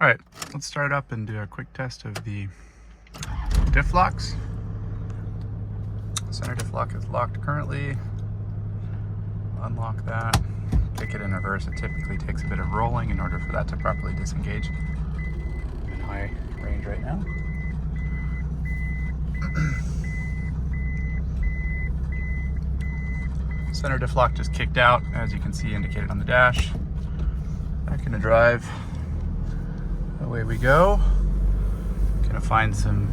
All right, let's start up and do a quick test of the diff locks. Center diff lock is locked currently. Unlock that, kick it in reverse. It typically takes a bit of rolling in order for that to properly disengage. I'm in high range right now. Center diff lock just kicked out, as you can see indicated on the dash. Back into drive. Away we go. Gonna find some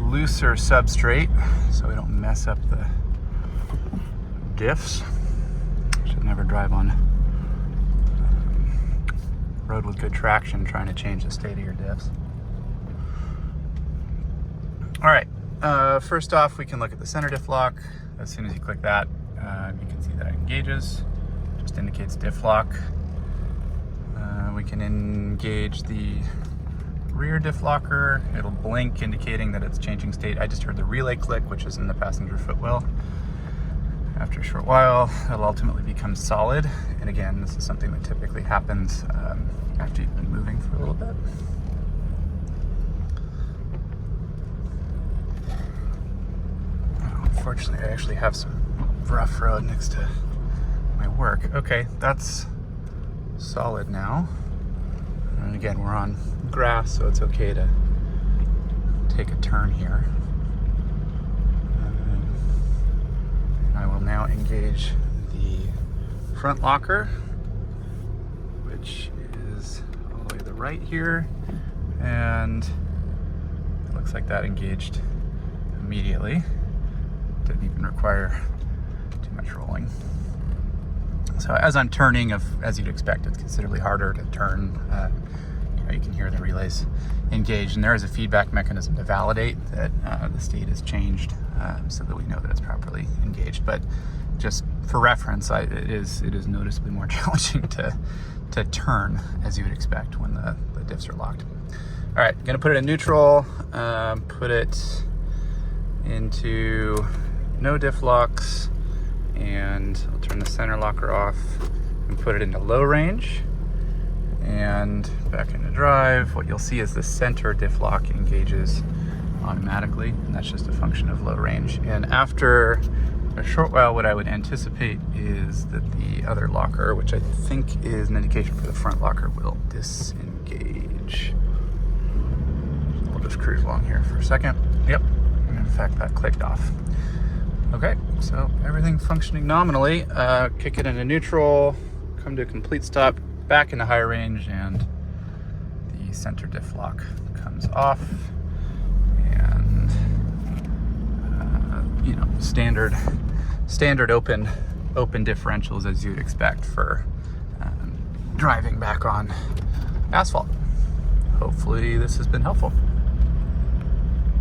looser substrate so we don't mess up the diffs. Should never drive on road with good traction trying to change the state of your diffs. All right, first off, we can look at the center diff lock. As soon as you click that, you can see that it engages. Just indicates diff lock. We can engage the rear diff locker. It'll blink indicating that it's changing state. I just heard the relay click, which is in the passenger footwell. After a short while, it'll ultimately become solid. And again, this is something that typically happens after you've been moving for a little bit. Unfortunately, I actually have some rough road next to my work. Okay, that's solid now. And again, we're on grass, so it's okay to take a turn here. And I will now engage the front locker, which is all the way to the right here. And it looks like that engaged immediately. Didn't even require too much rolling. So as I'm turning, as you'd expect, it's considerably harder to turn. You can hear the relays engaged, and there is a feedback mechanism to validate that the state has changed, so that we know that it's properly engaged. But just for reference, it is noticeably more challenging to turn, as you would expect when the diffs are locked. All right, gonna put it in neutral, put it into no diff locks, and I'll turn the center locker off and put it into low range. And back into drive, what you'll see is the center diff lock engages automatically, and that's just a function of low range. And after a short while, what I would anticipate is that the other locker, which I think is an indication for the front locker, will disengage. We'll just cruise along here for a second. Yep, and in fact, that clicked off. Okay, so everything functioning nominally. Kick it into neutral, come to a complete stop, back into high range, and the center diff lock comes off. And standard open differentials as you'd expect for driving back on asphalt. Hopefully this has been helpful.